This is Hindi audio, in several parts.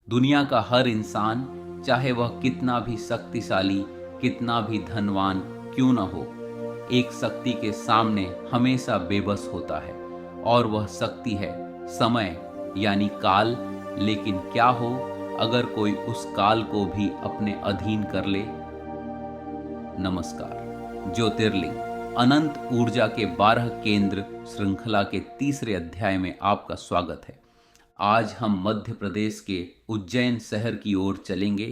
दुनिया का हर इंसान, चाहे वह कितना भी शक्तिशाली, कितना भी धनवान क्यों न हो, एक शक्ति के सामने हमेशा बेबस होता है और वह शक्ति है समय यानी काल। लेकिन क्या हो अगर कोई उस काल को भी अपने अधीन कर ले। नमस्कार। ज्योतिर्लिंग अनंत ऊर्जा के 12 केंद्र श्रृंखला के तीसरे अध्याय में आपका स्वागत है। आज हम मध्य प्रदेश के उज्जैन शहर की ओर चलेंगे।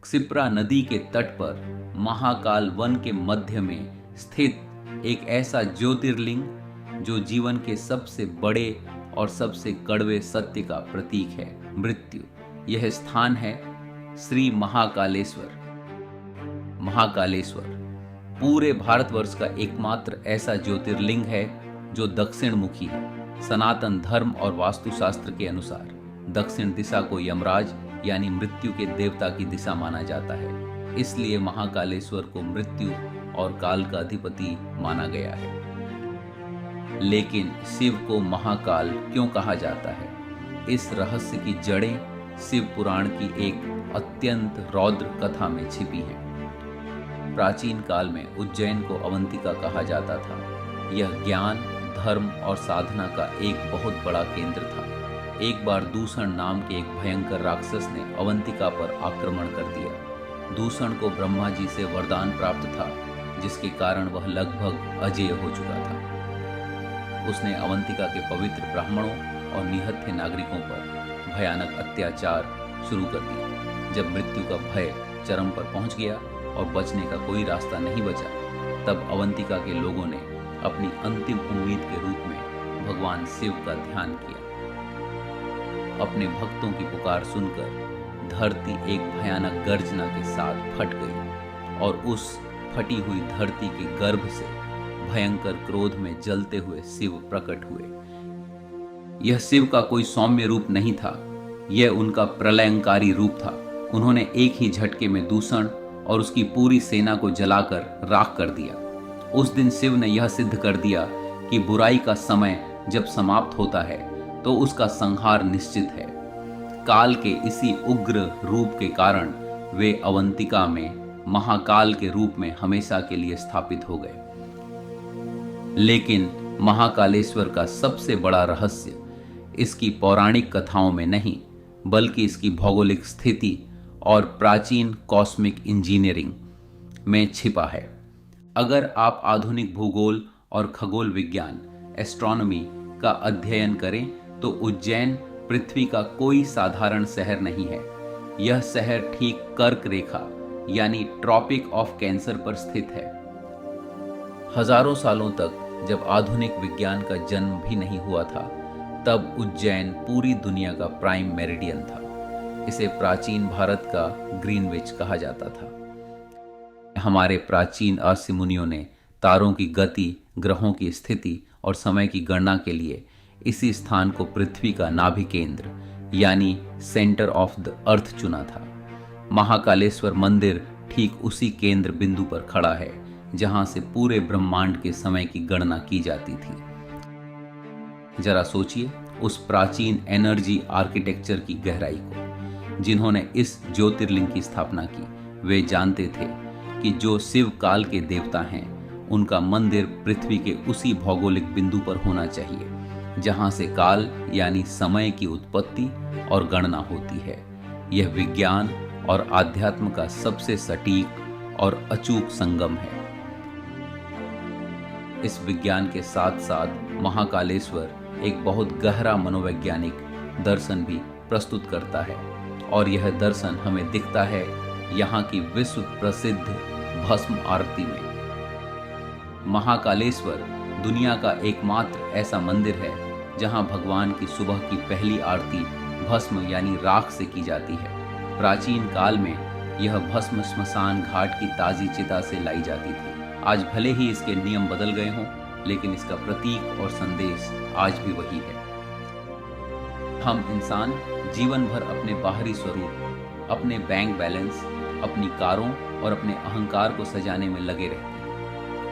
क्षिप्रा नदी के तट पर महाकाल वन के मध्य में स्थित एक ऐसा ज्योतिर्लिंग जो जीवन के सबसे बड़े और सबसे कड़वे सत्य का प्रतीक है, मृत्यु। यह स्थान है श्री महाकालेश्वर। महाकालेश्वर पूरे भारतवर्ष का एकमात्र ऐसा ज्योतिर्लिंग है जो दक्षिण मुखी है। सनातन धर्म और वास्तुशास्त्र के अनुसार दक्षिण दिशा को यमराज यानी मृत्यु के देवता की दिशा माना जाता है, इसलिए महाकालेश्वर को मृत्यु और काल का अधिपति माना गया है। लेकिन शिव को महाकाल क्यों कहा जाता है? इस रहस्य की जड़ें शिव पुराण की एक अत्यंत रौद्र कथा में छिपी हैं। प्राचीन काल में उज्जैन को अवंतिका कहा जाता था। यह ज्ञान, धर्म और साधना का एक बहुत बड़ा केंद्र था। एक बार दूषण नाम के एक भयंकर राक्षस ने अवंतिका पर आक्रमण कर दिया। दूषण को ब्रह्मा जी से वरदान प्राप्त था, जिसके कारण वह लगभग अजेय हो चुका था। उसने अवंतिका के पवित्र ब्राह्मणों और निहत्थे नागरिकों पर भयानक अत्याचार शुरू कर दिए। जब मृत्यु का भय चरम पर पहुंच गया और बचने का कोई रास्ता नहीं बचा, तब अवंतिका के लोगों ने अपनी अंतिम उम्मीद के रूप में भगवान शिव का ध्यान किया। अपने भक्तों की पुकार सुनकर धरती एक भयानक गर्जना के साथ फट गई और उस फटी हुई धरती के गर्भ से भयंकर क्रोध में जलते हुए शिव प्रकट हुए। यह शिव का कोई सौम्य रूप नहीं था, यह उनका प्रलयंकारी रूप था। उन्होंने एक ही झटके में दूषण और उसकी पूरी सेना को जलाकर राख कर दिया। उस दिन शिव ने यह सिद्ध कर दिया कि बुराई का समय जब समाप्त होता है तो उसका संहार निश्चित है। काल के इसी उग्र रूप के कारण वे अवंतिका में महाकाल के रूप में हमेशा के लिए स्थापित हो गए। लेकिन महाकालेश्वर का सबसे बड़ा रहस्य इसकी पौराणिक कथाओं में नहीं, बल्कि इसकी भौगोलिक स्थिति और प्राचीन कॉस्मिक इंजीनियरिंग में छिपा है। अगर आप आधुनिक भूगोल और खगोल विज्ञान एस्ट्रोनॉमी का अध्ययन करें तो उज्जैन पृथ्वी का कोई साधारण शहर नहीं है। यह शहर ठीक कर्क रेखा यानी ट्रॉपिक ऑफ कैंसर पर स्थित है। हजारों सालों तक जब आधुनिक विज्ञान का जन्म भी नहीं हुआ था, तब उज्जैन पूरी दुनिया का प्राइम मेरिडियन था। इसे प्राचीन भारत का ग्रीनविच कहा जाता था। हमारे प्राचीन ऋषि मुनियों ने तारों की गति, ग्रहों की स्थिति और समय की गणना के लिए इसी स्थान को पृथ्वी का नाभि केंद्र यानी सेंटर ऑफ द अर्थ चुना था। महाकालेश्वर मंदिर ठीक उसी केंद्र बिंदु पर खड़ा है जहां से पूरे ब्रह्मांड के समय की गणना की जाती थी। जरा सोचिए उस प्राचीन एनर्जी आर्किटेक्चर की गहराई को। जिन्होंने इस ज्योतिर्लिंग की स्थापना की, वे जानते थे कि जो शिव काल के देवता हैं, उनका मंदिर पृथ्वी के उसी भौगोलिक बिंदु पर होना चाहिए जहां से काल यानी समय की उत्पत्ति और गणना होती है। यह विज्ञान और आध्यात्म का सबसे सटीक और अचूक संगम है। इस विज्ञान के साथ साथ महाकालेश्वर एक बहुत गहरा मनोवैज्ञानिक दर्शन भी प्रस्तुत करता है, और यह दर्शन हमें दिखता है यहाँ की विश्व प्रसिद्ध भस्म आरती में। महाकालेश्वर दुनिया का एकमात्र ऐसा मंदिर है जहाँ भगवान की सुबह की पहली आरती भस्म यानी राख से की जाती है। प्राचीन काल में यह भस्म श्मशान घाट की ताजी चिता से लाई जाती थी। आज भले ही इसके नियम बदल गए हों, लेकिन इसका प्रतीक और संदेश आज भी वही है। हम इंसान जीवन भर अपने बाहरी स्वरूप, अपने बैंक बैलेंस, अपनी कारों और अपने अहंकार को सजाने में लगे रहते हैं।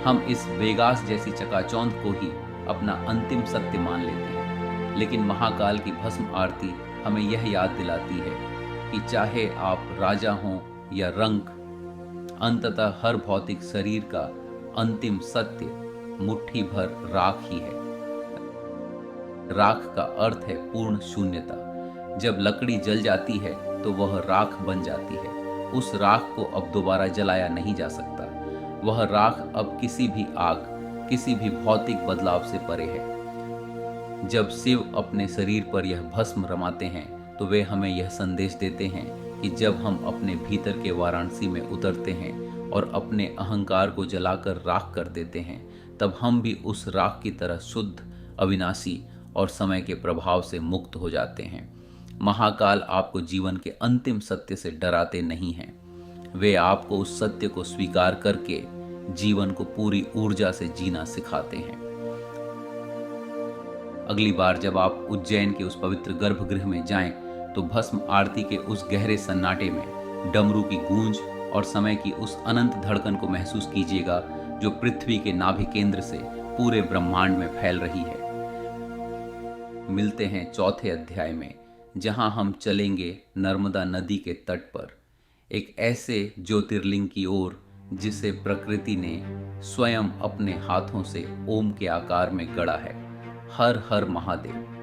हम इस वेगास जैसी चकाचौंध को ही अपना अंतिम सत्य मान लेते हैं। लेकिन महाकाल की भस्म आरती हमें यह याद दिलाती है कि चाहे आप राजा हों या रंक, अंततः हर भौतिक शरीर का अंतिम सत्य मुट्ठी भर राख ही है। राख का अर्थ है पूर्ण शून्यता। जब लकड़ी जल जाती है तो वह राख बन जाती है। उस राख को अब दोबारा जलाया नहीं जा सकता। वह राख अब किसी भी आग, किसी भी भौतिक बदलाव से परे है। जब शिव अपने शरीर पर यह भस्म रमाते हैं तो वे हमें यह संदेश देते हैं कि जब हम अपने भीतर के वाराणसी में उतरते हैं और अपने अहंकार को जलाकर राख कर देते हैं, तब हम भी उस राख की तरह शुद्ध, अविनाशी और समय के प्रभाव से मुक्त हो जाते हैं। महाकाल आपको जीवन के अंतिम सत्य से डराते नहीं हैं। वे आपको उस सत्य को स्वीकार करके जीवन को पूरी ऊर्जा से जीना सिखाते हैं। अगली बार जब आप उज्जैन के उस पवित्र गर्भगृह में जाएं, तो भस्म आरती के उस गहरे सन्नाटे में डमरू की गूंज और समय की उस अनंत धड़कन को महसूस कीजिएगा जो पृथ्वी के नाभि केंद्र से पूरे ब्रह्मांड में फैल रही है। मिलते हैं चौथे अध्याय में, जहां हम चलेंगे नर्मदा नदी के तट पर, एक ऐसे ज्योतिर्लिंग की ओर जिसे प्रकृति ने स्वयं अपने हाथों से ओम के आकार में गढ़ा है। हर हर महादेव।